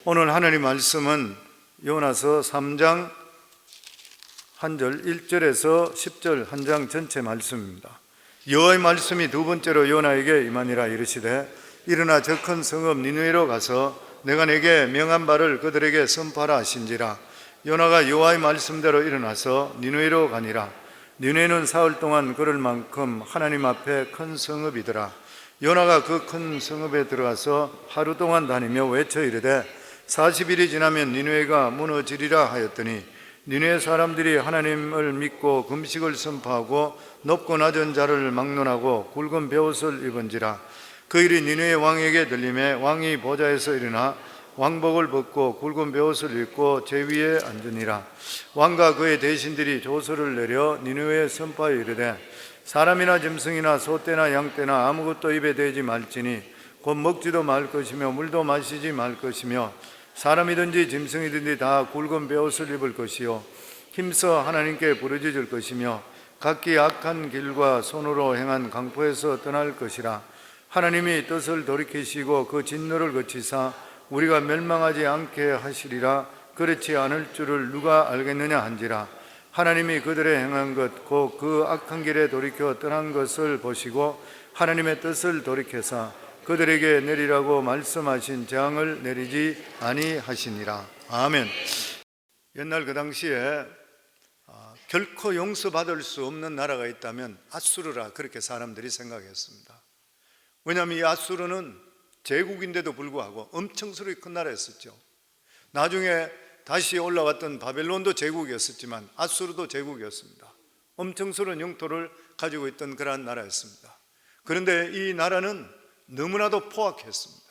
오늘 하나님 말씀은 요나서 3장 1절 1절에서 10절 한 장 전체 말씀입니다. 여호와의 말씀이 두 번째로 요나에게 임하니라. 이르시되 일어나 저 큰 성읍 니느웨로 가서 내가 내게 명한 바를 그들에게 선포하라 하신지라. 요나가 여호와의 말씀대로 일어나서 니느웨로 가니라. 니느웨는 사흘 동안 걸을 만큼 하나님 앞에 큰 성읍이더라. 요나가 그 큰 성읍에 들어가서 하루 동안 다니며 외쳐 이르되 40일이 지나면 니느웨가 무너지리라 하였더니 니느웨 사람들이 하나님을 믿고 금식을 선포하고 높고 낮은 자를 막론하고 굵은 베옷을 입은지라. 그 일이 니느웨 왕에게 들림에 왕이 보좌에서 일어나 왕복을 벗고 굵은 베옷을 입고 제 위에 앉으니라. 왕과 그의 대신들이 조서를 내려 니느웨에 선포하여 이르되 사람이나 짐승이나 소떼나 양떼나 아무것도 입에 대지 말지니 곧 먹지도 말 것이며 물도 마시지 말 것이며 사람이든지 짐승이든지 다 굵은 베옷을 입을 것이요 힘써 하나님께 부르짖을 것이며 각기 악한 길과 손으로 행한 강포에서 떠날 것이라. 하나님이 뜻을 돌이키시고 그 진노를 거치사 우리가 멸망하지 않게 하시리라. 그렇지 않을 줄을 누가 알겠느냐 한지라. 하나님이 그들의 행한 것 곧 그 악한 길에 돌이켜 떠난 것을 보시고 하나님의 뜻을 돌이켜사 그들에게 내리라고 말씀하신 재앙을 내리지 아니하시니라. 아멘. 옛날 그 당시에 결코 용서받을 수 없는 나라가 있다면 아수르라, 그렇게 사람들이 생각했습니다. 왜냐하면 이 아수르는 제국인데도 불구하고 엄청 수로 큰 나라였었죠. 나중에 다시 올라왔던 바벨론도 제국이었었지만 아수르도 제국이었습니다. 엄청 수른 영토를 가지고 있던 그러한 나라였습니다. 그런데 이 나라는 너무나도 포악했습니다.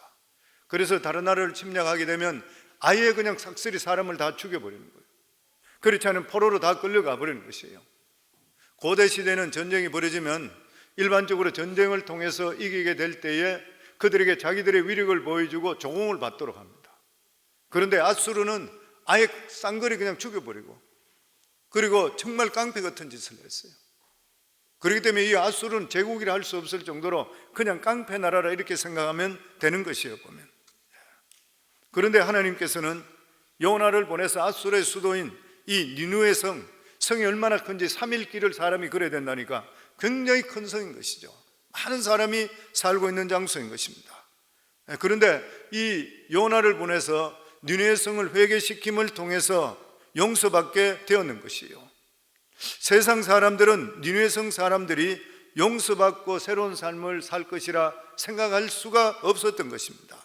그래서 다른 나라를 침략하게 되면 아예 그냥 싹쓸이 사람을 다 죽여버리는 거예요. 그렇지 않으면 포로로 다 끌려가 버리는 것이에요. 고대 시대는 전쟁이 벌어지면 일반적으로 전쟁을 통해서 이기게 될 때에 그들에게 자기들의 위력을 보여주고 조공을 받도록 합니다. 그런데 아수르는 아예 쌍거리 그냥 죽여버리고, 그리고 정말 깡패 같은 짓을 했어요. 그렇기 때문에 이 아수르는 제국이라 할 수 없을 정도로 그냥 깡패 나라라 이렇게 생각하면 되는 것이에요, 보면. 그런데 하나님께서는 요나를 보내서 아수르의 수도인 이 니느웨 성이 얼마나 큰지 3일 길을 사람이 걸어야 된다니까 굉장히 큰 성인 것이죠. 많은 사람이 살고 있는 장소인 것입니다. 그런데 이 요나를 보내서 니느웨 성을 회개시킴을 통해서 용서받게 되었는 것이에요. 세상 사람들은 니느웨 성 사람들이 용서받고 새로운 삶을 살 것이라 생각할 수가 없었던 것입니다.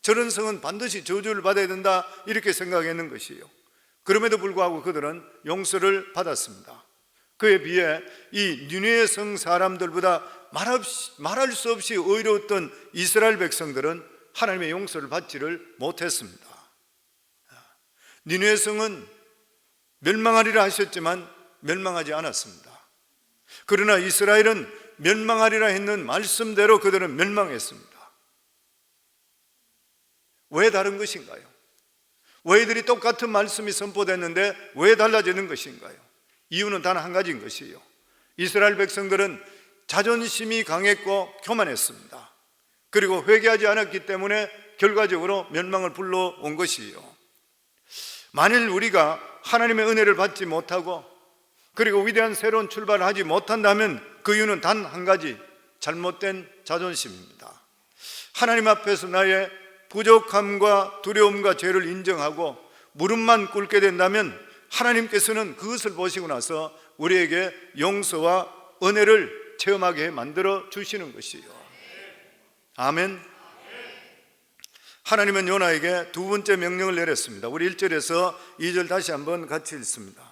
저런 성은 반드시 저주를 받아야 된다 이렇게 생각했는 것이에요. 그럼에도 불구하고 그들은 용서를 받았습니다. 그에 비해 이 니느웨 성 사람들보다 말할 수 없이 의로웠던 이스라엘 백성들은 하나님의 용서를 받지를 못했습니다. 니느웨 성은 멸망하리라 하셨지만 멸망하지 않았습니다. 그러나 이스라엘은 멸망하리라 했는 말씀대로 그들은 멸망했습니다. 왜 다른 것인가요? 왜 이들이 똑같은 말씀이 선포됐는데 왜 달라지는 것인가요? 이유는 단 한 가지인 것이에요. 이스라엘 백성들은 자존심이 강했고 교만했습니다. 그리고 회개하지 않았기 때문에 결과적으로 멸망을 불러온 것이에요. 만일 우리가 하나님의 은혜를 받지 못하고 그리고 위대한 새로운 출발을 하지 못한다면 그 이유는 단 한 가지, 잘못된 자존심입니다. 하나님 앞에서 나의 부족함과 두려움과 죄를 인정하고 무릎만 꿇게 된다면 하나님께서는 그것을 보시고 나서 우리에게 용서와 은혜를 체험하게 만들어 주시는 것이에요. 아멘. 하나님은 요나에게 두 번째 명령을 내렸습니다. 우리 1절에서 2절 다시 한번 같이 읽습니다.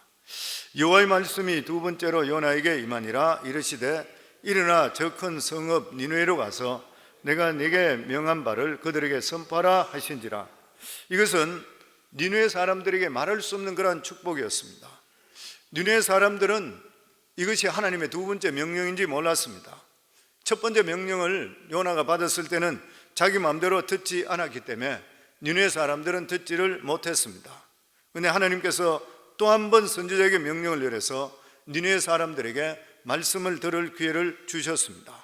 여호와의 말씀이 두 번째로 요나에게 임하니라. 이르시되 일어나 저 큰 성읍 니느웨로 가서 내가 네게 명한 바를 그들에게 선포하라 하신지라. 이것은 니느웨 사람들에게 말할 수 없는 그러한 축복이었습니다. 니느웨 사람들은 이것이 하나님의 두 번째 명령인지 몰랐습니다. 첫 번째 명령을 요나가 받았을 때는 자기 마음대로 듣지 않았기 때문에 니느웨 사람들은 듣지를 못했습니다. 그런데 하나님께서 또 한 번 선지자에게 명령을 내려서 니느웨 사람들에게 말씀을 들을 기회를 주셨습니다.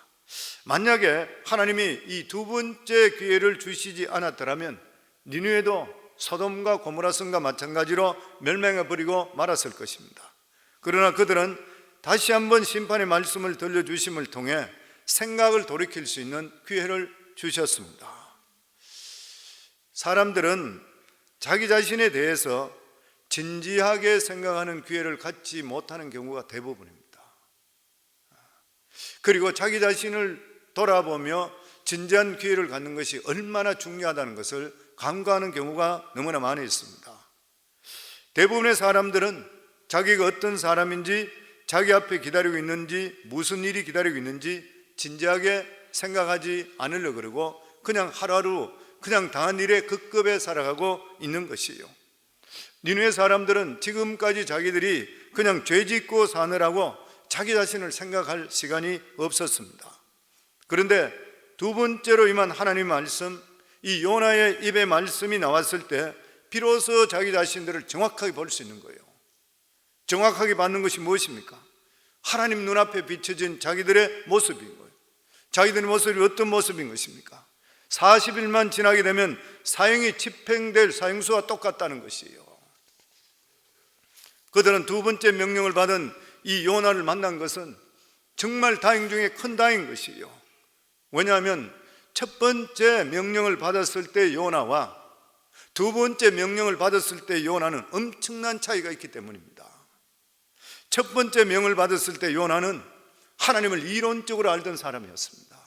만약에 하나님이 이 두 번째 기회를 주시지 않았더라면 니느웨도 소돔과 고모라 성과 마찬가지로 멸망해버리고 말았을 것입니다. 그러나 그들은 다시 한번 심판의 말씀을 들려주심을 통해 생각을 돌이킬 수 있는 기회를 주셨습니다. 사람들은 자기 자신에 대해서 진지하게 생각하는 기회를 갖지 못하는 경우가 대부분입니다. 그리고 자기 자신을 돌아보며 진지한 기회를 갖는 것이 얼마나 중요하다는 것을 간과하는 경우가 너무나 많이 있습니다. 대부분의 사람들은 자기가 어떤 사람인지, 자기 앞에 기다리고 있는지, 무슨 일이 기다리고 있는지 진지하게 생각하지 않으려고 그러고 그냥 하루하루 그냥 당한 일에 급급해 살아가고 있는 것이에요. 니느웨 사람들은 지금까지 자기들이 그냥 죄짓고 사느라고 자기 자신을 생각할 시간이 없었습니다. 그런데 두 번째로 임한 하나님의 말씀, 이 요나의 입에 말씀이 나왔을 때 비로소 자기 자신들을 정확하게 볼 수 있는 거예요. 정확하게 받는 것이 무엇입니까? 하나님 눈앞에 비춰진 자기들의 모습인 거예요. 자기들의 모습이 어떤 모습인 것입니까? 40일만 지나게 되면 사형이 집행될 사형수와 똑같다는 것이에요. 그들은 두 번째 명령을 받은 이 요나를 만난 것은 정말 다행 중에 큰 다행인 것이에요. 왜냐하면 첫 번째 명령을 받았을 때 요나와 두 번째 명령을 받았을 때 요나는 엄청난 차이가 있기 때문입니다. 첫 번째 명을 받았을 때 요나는 하나님을 이론적으로 알던 사람이었습니다.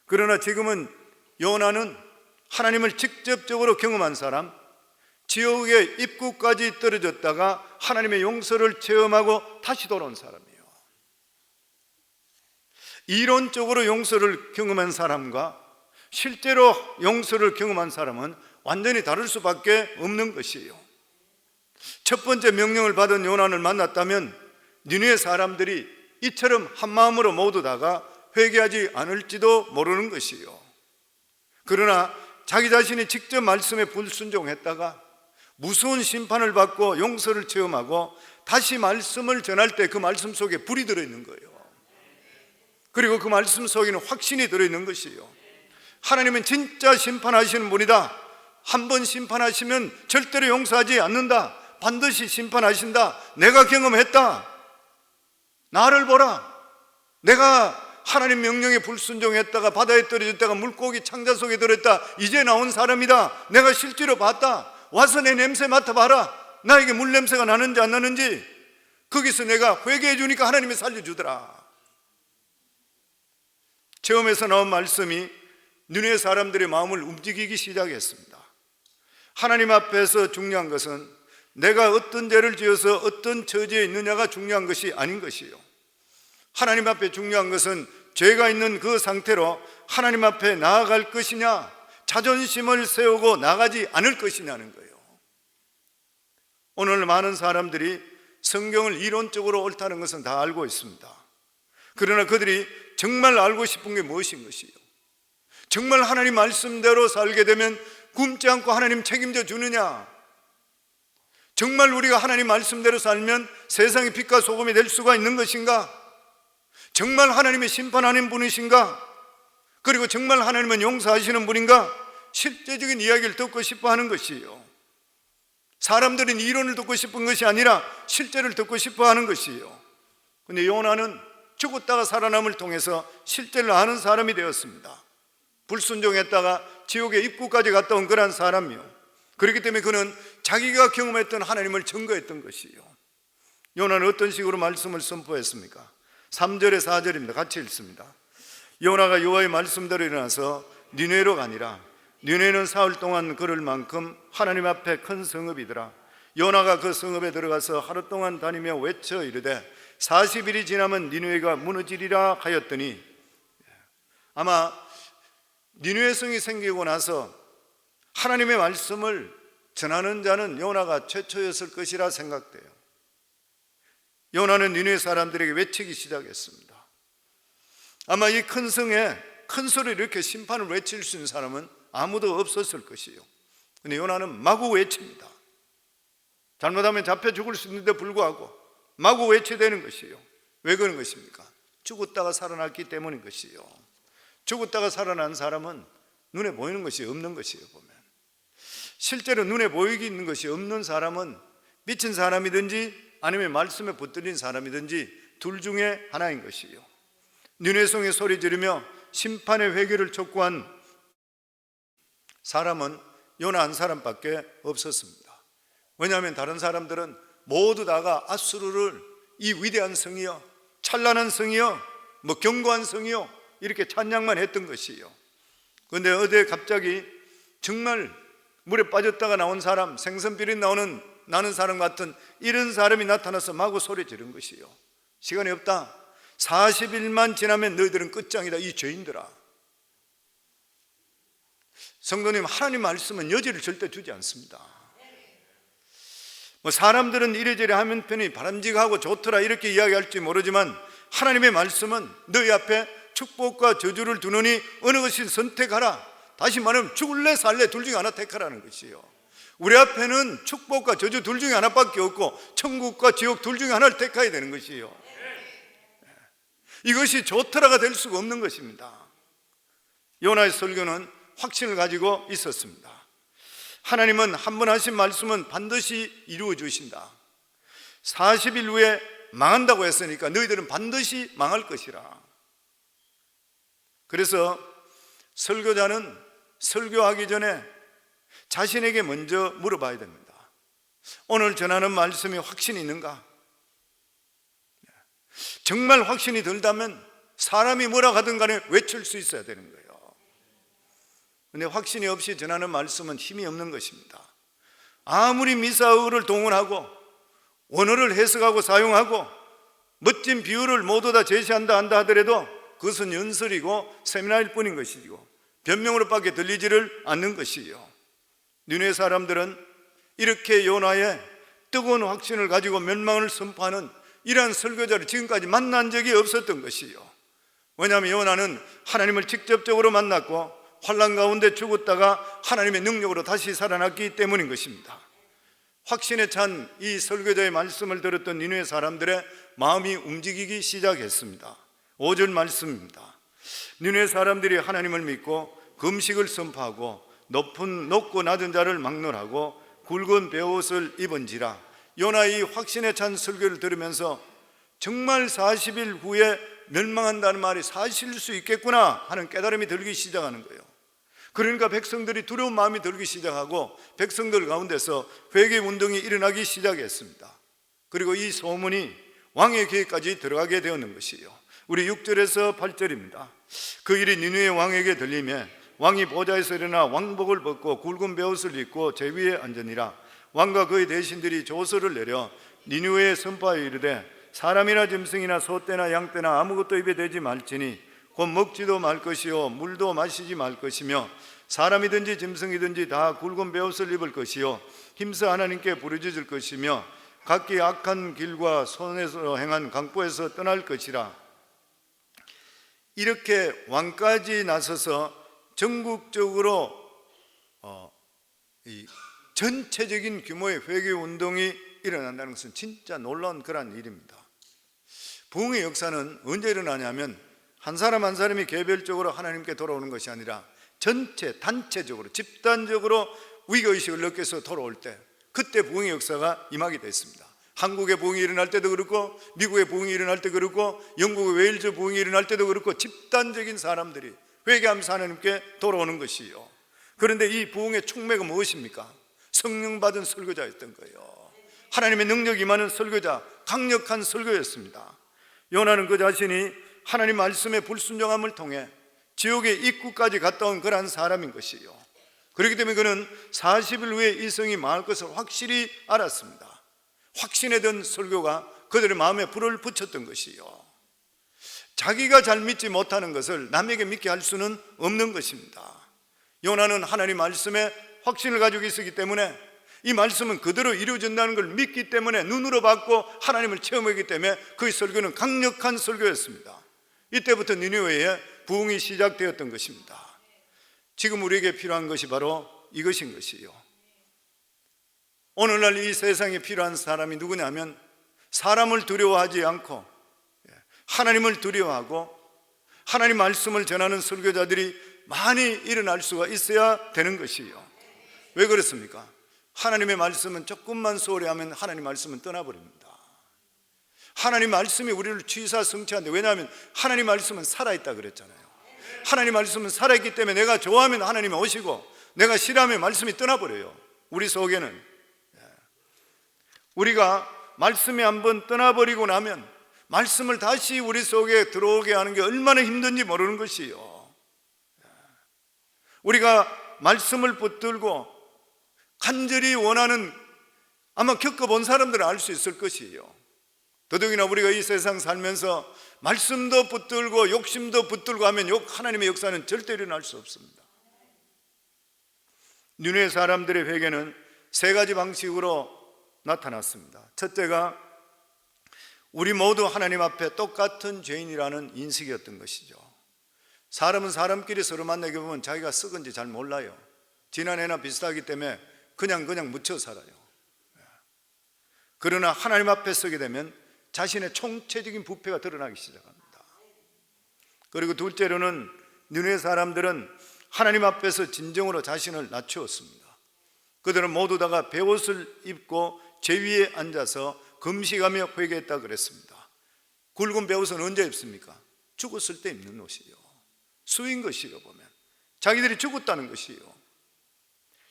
그러나 지금은 요나는 하나님을 직접적으로 경험한 사람, 지옥의 입구까지 떨어졌다가 하나님의 용서를 체험하고 다시 돌아온 사람이에요. 이론적으로 용서를 경험한 사람과 실제로 용서를 경험한 사람은 완전히 다를 수밖에 없는 것이에요. 첫 번째 명령을 받은 요나를 만났다면 니느웨 사람들이 이처럼 한마음으로 모두 다가 회개하지 않을지도 모르는 것이에요. 그러나 자기 자신이 직접 말씀에 불순종했다가 무서운 심판을 받고 용서를 체험하고 다시 말씀을 전할 때 그 말씀 속에 불이 들어있는 거예요. 그리고 그 말씀 속에는 확신이 들어있는 것이에요. 하나님은 진짜 심판하시는 분이다. 한 번 심판하시면 절대로 용서하지 않는다. 반드시 심판하신다. 내가 경험했다. 나를 보라. 내가 하나님 명령에 불순종했다가 바다에 떨어졌다가 물고기 창자 속에 들었다. 이제 나온 사람이다. 내가 실제로 봤다. 와서 내 냄새 맡아봐라. 나에게 물 냄새가 나는지 안 나는지. 거기서 내가 회개해 주니까 하나님이 살려주더라. 처음에서 나온 말씀이 니느웨 사람들의 마음을 움직이기 시작했습니다. 하나님 앞에서 중요한 것은 내가 어떤 죄를 지어서 어떤 처지에 있느냐가 중요한 것이 아닌 것이에요. 하나님 앞에 중요한 것은 죄가 있는 그 상태로 하나님 앞에 나아갈 것이냐, 자존심을 세우고 나가지 않을 것이냐는 거예요. 오늘 많은 사람들이 성경을 이론적으로 옳다는 것은 다 알고 있습니다. 그러나 그들이 정말 알고 싶은 게 무엇인 것이에요? 정말 하나님 말씀대로 살게 되면 굶지 않고 하나님 책임져 주느냐? 정말 우리가 하나님 말씀대로 살면 세상의 빛과 소금이 될 수가 있는 것인가? 정말 하나님이 심판하는 분이신가? 그리고 정말 하나님은 용서하시는 분인가? 실제적인 이야기를 듣고 싶어 하는 것이에요. 사람들은 이론을 듣고 싶은 것이 아니라 실제를 듣고 싶어 하는 것이에요. 그런데 요나는 죽었다가 살아남을 통해서 실제를 아는 사람이 되었습니다. 불순종했다가 지옥의 입구까지 갔다 온 그런 사람이요. 그렇기 때문에 그는 자기가 경험했던 하나님을 증거했던 것이에요. 요나는 어떤 식으로 말씀을 선포했습니까? 3절에 4절입니다. 같이 읽습니다. 요나가 여호와의 말씀대로 일어나서 니느웨로 가니라. 니느웨는 사흘 동안 걸을 만큼 하나님 앞에 큰 성읍이더라. 요나가 그 성읍에 들어가서 하루 동안 다니며 외쳐 이르되 40일이 지나면 니느웨가 무너지리라 하였더니, 아마 니느웨 성이 생기고 나서 하나님의 말씀을 전하는 자는 요나가 최초였을 것이라 생각돼요. 요나는 니느웨 사람들에게 외치기 시작했습니다. 아마 이 큰 성에 큰 소리로 이렇게 심판을 외칠 수 있는 사람은 아무도 없었을 것이에요. 근데 요나는 마구 외칩니다. 잘못하면 잡혀 죽을 수 있는데 불구하고 마구 외치되는 것이에요. 왜 그런 것입니까? 죽었다가 살아났기 때문인 것이에요. 죽었다가 살아난 사람은 눈에 보이는 것이 없는 것이에요. 보면 실제로 눈에 보이는 것이 없는 사람은 미친 사람이든지 아니면 말씀에 붙들린 사람이든지 둘 중에 하나인 것이요. 니느웨성에 소리 지르며 심판의 회개를 촉구한 사람은 요나 한 사람밖에 없었습니다. 왜냐하면 다른 사람들은 모두 다가 아수르를 이 위대한 성이요, 찬란한 성이요, 견고한 성이요 이렇게 찬양만 했던 것이요. 그런데 어제 갑자기 정말 물에 빠졌다가 나온 사람, 생선비린 나는 사람 같은 이런 사람이 나타나서 마구 소리 지른 것이요. 시간이 없다. 40일만 지나면 너희들은 끝장이다, 이 죄인들아. 성도님, 하나님 말씀은 여지를 절대 주지 않습니다. 사람들은 이래저래 하면 편히 바람직하고 좋더라 이렇게 이야기할지 모르지만 하나님의 말씀은 너희 앞에 축복과 저주를 두느니 어느 것을 선택하라. 다시 말하면 죽을래 살래 둘 중에 하나 택하라는 것이요. 우리 앞에는 축복과 저주 둘 중에 하나밖에 없고 천국과 지옥 둘 중에 하나를 택해야 되는 것이요. 이것이 좋더라가 될 수가 없는 것입니다. 요나의 설교는 확신을 가지고 있었습니다. 하나님은 한 번 하신 말씀은 반드시 이루어 주신다. 40일 후에 망한다고 했으니까 너희들은 반드시 망할 것이라. 그래서 설교자는 설교하기 전에 자신에게 먼저 물어봐야 됩니다. 오늘 전하는 말씀이 확신이 있는가? 정말 확신이 들다면 사람이 뭐라 하든 간에 외칠 수 있어야 되는 거예요. 그런데 확신이 없이 전하는 말씀은 힘이 없는 것입니다. 아무리 미사의를 동원하고 원어를 해석하고 사용하고 멋진 비유를 모두 다 제시한다 한다 하더라도 그것은 연설이고 세미나일 뿐인 것이고 변명으로밖에 들리지를 않는 것이요. 니느웨 사람들은 이렇게 요나의 뜨거운 확신을 가지고 멸망을 선포하는 이러한 설교자를 지금까지 만난 적이 없었던 것이요. 왜냐하면 요나는 하나님을 직접적으로 만났고 환난 가운데 죽었다가 하나님의 능력으로 다시 살아났기 때문인 것입니다. 확신에 찬 이 설교자의 말씀을 들었던 니느웨 사람들의 마음이 움직이기 시작했습니다. 5절 말씀입니다. 니느웨 사람들이 하나님을 믿고 금식을 선포하고 높고 낮은 자를 막론하고 굵은 베옷을 입은지라. 요나의 확신에 찬 설교를 들으면서 정말 40일 후에 멸망한다는 말이 사실일 수 있겠구나 하는 깨달음이 들기 시작하는 거예요. 그러니까 백성들이 두려운 마음이 들기 시작하고 백성들 가운데서 회개 운동이 일어나기 시작했습니다. 그리고 이 소문이 왕의 귀에까지 들어가게 되었는 것이에요. 우리 6절에서 8절입니다. 그 일이 니느웨 왕에게 들리매 왕이 보좌에서 일어나 왕복을 벗고 굵은 베옷을 입고 제위에 앉으니라. 왕과 그의 대신들이 조서를 내려 니느웨에 선포하여 이르되 사람이나 짐승이나 소떼나 양떼나 아무것도 입에 대지 말지니 곧 먹지도 말 것이요 물도 마시지 말 것이며 사람이든지 짐승이든지 다 굵은 베옷을 입을 것이요 힘써 하나님께 부르짖을 것이며 각기 악한 길과 손에서 행한 강포에서 떠날 것이라. 이렇게 왕까지 나서서 전국적으로 이 전체적인 규모의 회개 운동이 일어난다는 것은 진짜 놀라운 그런 일입니다. 부흥의 역사는 언제 일어나냐면 한 사람 한 사람이 개별적으로 하나님께 돌아오는 것이 아니라 전체 단체적으로 집단적으로 위기의식을 느껴서 돌아올 때 그때 부흥의 역사가 임하게 됐습니다. 한국의 부흥이 일어날 때도 그렇고 미국의 부흥이 일어날 때도 그렇고 영국의 웨일즈 부흥이 일어날 때도 그렇고 집단적인 사람들이 회개하면서 하나님께 돌아오는 것이요. 그런데 이 부흥의 촉매가 무엇입니까? 성령 받은 설교자였던 거예요. 하나님의 능력이 임하는 설교자, 강력한 설교였습니다. 요나는 그 자신이 하나님 말씀의 불순종함을 통해 지옥의 입구까지 갔다 온 그러한 사람인 것이요. 그렇기 때문에 그는 40일 후에 이 성이 망할 것을 확실히 알았습니다. 확신에 든 설교가 그들의 마음에 불을 붙였던 것이요. 자기가 잘 믿지 못하는 것을 남에게 믿게 할 수는 없는 것입니다. 요나는 하나님 말씀에 확신을 가지고 있었기 때문에 이 말씀은 그대로 이루어진다는 걸 믿기 때문에 눈으로 봤고 하나님을 체험하기 때문에 그의 설교는 강력한 설교였습니다. 이때부터 니느웨에 부흥이 시작되었던 것입니다. 지금 우리에게 필요한 것이 바로 이것인 것이요. 오늘날 이 세상에 필요한 사람이 누구냐면 사람을 두려워하지 않고 하나님을 두려워하고 하나님 말씀을 전하는 설교자들이 많이 일어날 수가 있어야 되는 것이요. 왜 그렇습니까? 하나님의 말씀은 조금만 소홀히 하면 하나님 말씀은 떠나버립니다. 하나님 말씀이 우리를 취사 성취하는데, 왜냐하면 하나님 말씀은 살아있다 그랬잖아요. 하나님 말씀은 살아있기 때문에 내가 좋아하면 하나님이 오시고 내가 싫어하면 말씀이 떠나버려요. 우리 속에는 우리가 말씀이 한번 떠나버리고 나면 말씀을 다시 우리 속에 들어오게 하는 게 얼마나 힘든지 모르는 것이요. 우리가 말씀을 붙들고 간절히 원하는, 아마 겪어본 사람들은 알 수 있을 것이에요. 더더욱이나 우리가 이 세상 살면서 말씀도 붙들고 욕심도 붙들고 하면 하나님의 역사는 절대 일어날 수 없습니다. 니느웨 사람들의 회개는 세 가지 방식으로 나타났습니다. 첫째가 우리 모두 하나님 앞에 똑같은 죄인이라는 인식이었던 것이죠. 사람은 사람끼리 서로 만나게 보면 자기가 썩은지 잘 몰라요. 지난해나 비슷하기 때문에 그냥 묻혀 살아요. 그러나 하나님 앞에 서게 되면 자신의 총체적인 부패가 드러나기 시작합니다. 그리고 둘째로는 니느웨 사람들은 하나님 앞에서 진정으로 자신을 낮추었습니다. 그들은 모두 다가 베옷을 입고 제 위에 앉아서 금식하며 회개했다 그랬습니다. 굵은 베옷은 언제 입습니까? 죽었을 때 입는 옷이요. 수인 것이요. 보면 자기들이 죽었다는 것이요.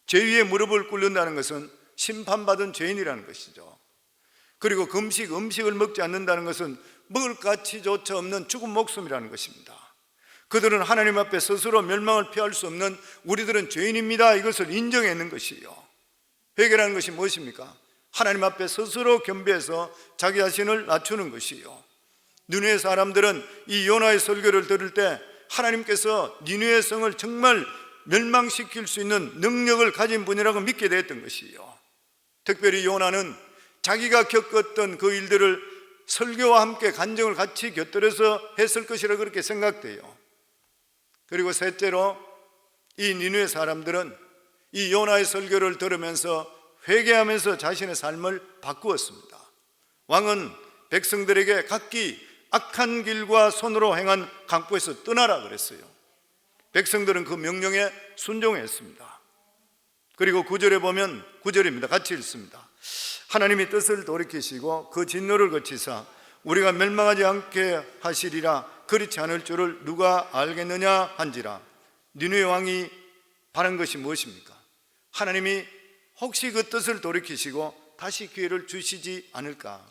제 위에 무릎을 꿇는다는 것은 심판받은 죄인이라는 것이죠. 그리고 음식을 먹지 않는다는 것은 먹을 가치조차 없는 죽은 목숨이라는 것입니다. 그들은 하나님 앞에 스스로 멸망을 피할 수 없는 우리들은 죄인입니다, 이것을 인정했는 것이요. 회개라는 것이 무엇입니까? 하나님 앞에 스스로 겸비해서 자기 자신을 낮추는 것이요. 니느웨 사람들은 이 요나의 설교를 들을 때 하나님께서 니느웨 성을 정말 멸망시킬 수 있는 능력을 가진 분이라고 믿게 되었던 것이요. 특별히 요나는 자기가 겪었던 그 일들을 설교와 함께 간증을 같이 곁들여서 했을 것이라 그렇게 생각돼요. 그리고 셋째로 이 니느웨 사람들은 이 요나의 설교를 들으면서 회개하면서 자신의 삶을 바꾸었습니다. 왕은 백성들에게 각기 악한 길과 손으로 행한 강포에서 떠나라 그랬어요. 백성들은 그 명령에 순종했습니다. 그리고 9절에 보면 9절입니다. 같이 읽습니다. 하나님이 뜻을 돌이키시고 그 진노를 거치사 우리가 멸망하지 않게 하시리라. 그렇지 않을 줄을 누가 알겠느냐 한지라. 니느웨 왕이 바란 것이 무엇입니까? 하나님이 혹시 그 뜻을 돌이키시고 다시 기회를 주시지 않을까?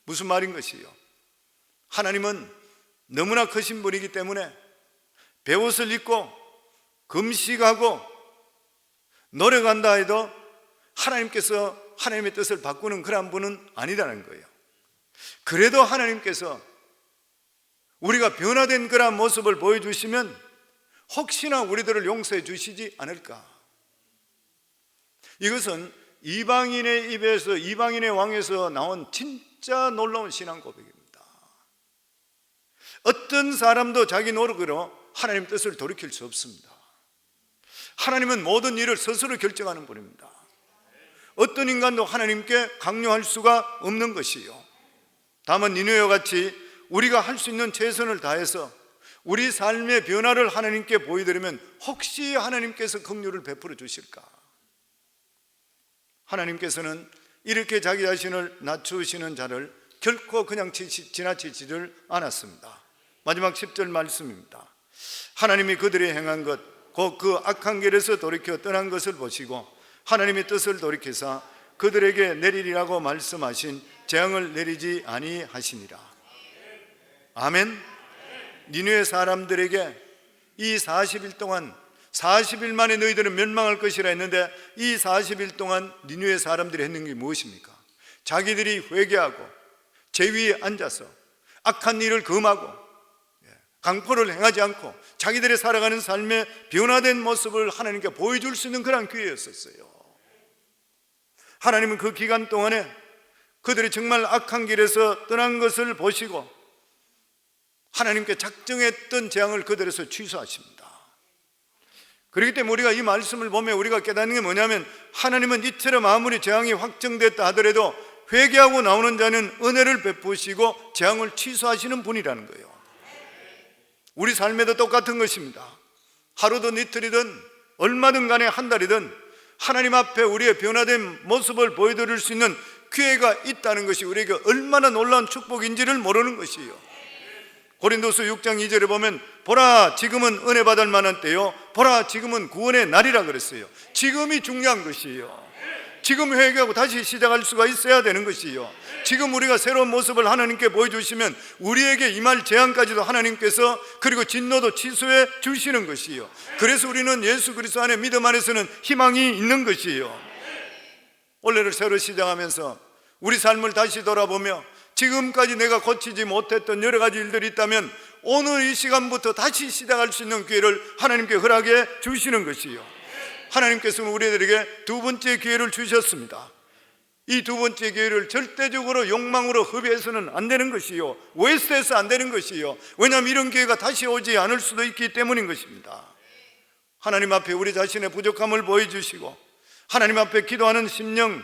무슨 말인 것이요? 하나님은 너무나 크신 분이기 때문에 베옷을 입고 금식하고 노력한다 해도 하나님께서 하나님의 뜻을 바꾸는 그런 분은 아니라는 거예요. 그래도 하나님께서 우리가 변화된 그런 모습을 보여주시면 혹시나 우리들을 용서해 주시지 않을까? 이것은 이방인의 입에서, 이방인의 왕에서 나온 진짜 놀라운 신앙 고백입니다. 어떤 사람도 자기 노력으로 하나님 뜻을 돌이킬 수 없습니다. 하나님은 모든 일을 스스로 결정하는 분입니다. 어떤 인간도 하나님께 강요할 수가 없는 것이요. 다만 니느웨와 같이 우리가 할 수 있는 최선을 다해서 우리 삶의 변화를 하나님께 보여드리면 혹시 하나님께서 긍휼을 베풀어 주실까? 하나님께서는 이렇게 자기 자신을 낮추시는 자를 결코 그냥 지나치지를 않았습니다. 마지막 10절 말씀입니다. 하나님이 그들이 행한 것 곧 그 악한 길에서 돌이켜 떠난 것을 보시고 하나님의 뜻을 돌이켜사 그들에게 내리리라고 말씀하신 재앙을 내리지 아니하시니라. 아멘. 니느웨 사람들에게 이 40일 동안 40일 만에 너희들은 멸망할 것이라 했는데 이 40일 동안 니느웨 사람들이 했는 게 무엇입니까? 자기들이 회개하고 제 위에 앉아서 악한 일을 금하고 강포를 행하지 않고 자기들의 살아가는 삶의 변화된 모습을 하나님께 보여줄 수 있는 그런 기회였었어요. 하나님은 그 기간 동안에 그들이 정말 악한 길에서 떠난 것을 보시고 하나님께 작정했던 재앙을 그들에서 취소하십니다. 그렇기 때문에 우리가 이 말씀을 보면 우리가 깨닫는 게 뭐냐면 하나님은 이처럼 아무리 재앙이 확정됐다 하더라도 회개하고 나오는 자는 은혜를 베푸시고 재앙을 취소하시는 분이라는 거예요. 우리 삶에도 똑같은 것입니다. 하루든 이틀이든 얼마든 간에 한 달이든 하나님 앞에 우리의 변화된 모습을 보여드릴 수 있는 기회가 있다는 것이 우리에게 얼마나 놀라운 축복인지를 모르는 것이요. 고린도서 6장 2절에 보면 보라 지금은 은혜 받을 만한 때요, 보라 지금은 구원의 날이라 그랬어요. 지금이 중요한 것이요. 지금 회개하고 다시 시작할 수가 있어야 되는 것이요. 지금 우리가 새로운 모습을 하나님께 보여주시면 우리에게 임할 재앙까지도 하나님께서, 그리고 진노도 취소해 주시는 것이요. 그래서 우리는 예수 그리스도 안에 믿음 안에서는 희망이 있는 것이요. 올해를 새로 시작하면서 우리 삶을 다시 돌아보며 지금까지 내가 고치지 못했던 여러 가지 일들이 있다면 오늘 이 시간부터 다시 시작할 수 있는 기회를 하나님께 허락해 주시는 것이요. 하나님께서는 우리들에게 두 번째 기회를 주셨습니다. 이 두 번째 기회를 절대적으로 욕망으로 허비해서는 안 되는 것이요, 웨스트해서 안 되는 것이요. 왜냐하면 이런 기회가 다시 오지 않을 수도 있기 때문인 것입니다. 하나님 앞에 우리 자신의 부족함을 보여주시고 하나님 앞에 기도하는 심령,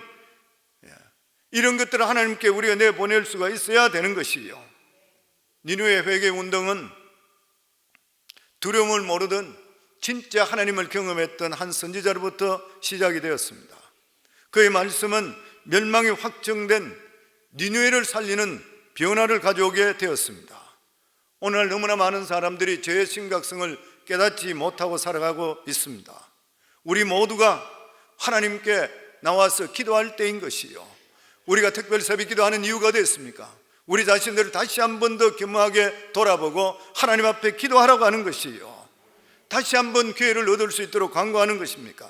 이런 것들을 하나님께 우리가 내보낼 수가 있어야 되는 것이요. 니느웨 회개 운동은 두려움을 모르던 진짜 하나님을 경험했던 한 선지자로부터 시작이 되었습니다. 그의 말씀은 멸망이 확정된 니느웨를 살리는 변화를 가져오게 되었습니다. 오늘날 너무나 많은 사람들이 죄의 심각성을 깨닫지 못하고 살아가고 있습니다. 우리 모두가 하나님께 나와서 기도할 때인 것이요. 우리가 특별 새벽 기도하는 이유가 됐습니까? 우리 자신들을 다시 한 번 더 겸허하게 돌아보고 하나님 앞에 기도하라고 하는 것이요. 다시 한번 기회를 얻을 수 있도록 간구하는 것입니까?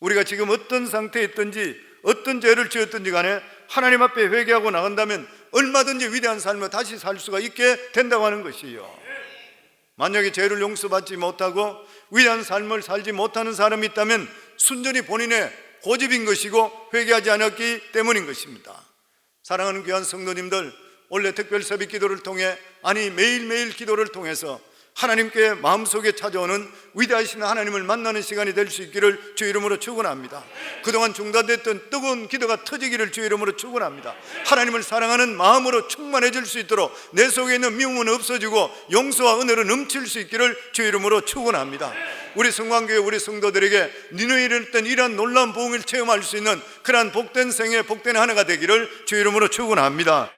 우리가 지금 어떤 상태에 있든지 어떤 죄를 지었든지 간에 하나님 앞에 회개하고 나간다면 얼마든지 위대한 삶을 다시 살 수가 있게 된다고 하는 것이요. 만약에 죄를 용서받지 못하고 위대한 삶을 살지 못하는 사람이 있다면 순전히 본인의 고집인 것이고 회개하지 않았기 때문인 것입니다. 사랑하는 귀한 성도님들, 원래 특별 새벽 기도를 통해, 아니 매일매일 기도를 통해서 하나님께 마음속에 찾아오는 위대하신 하나님을 만나는 시간이 될 수 있기를 주 이름으로 축원합니다. 그동안 중단됐던 뜨거운 기도가 터지기를 주 이름으로 축원합니다. 하나님을 사랑하는 마음으로 충만해질 수 있도록 내 속에 있는 미움은 없어지고 용서와 은혜로 넘칠 수 있기를 주 이름으로 축원합니다. 우리 성광교회 우리 성도들에게 니느웨에 이르렀던 이러한 놀라운 부흥을 체험할 수 있는 그러한 복된 생애 복된 한 해가 되기를 주 이름으로 축원합니다.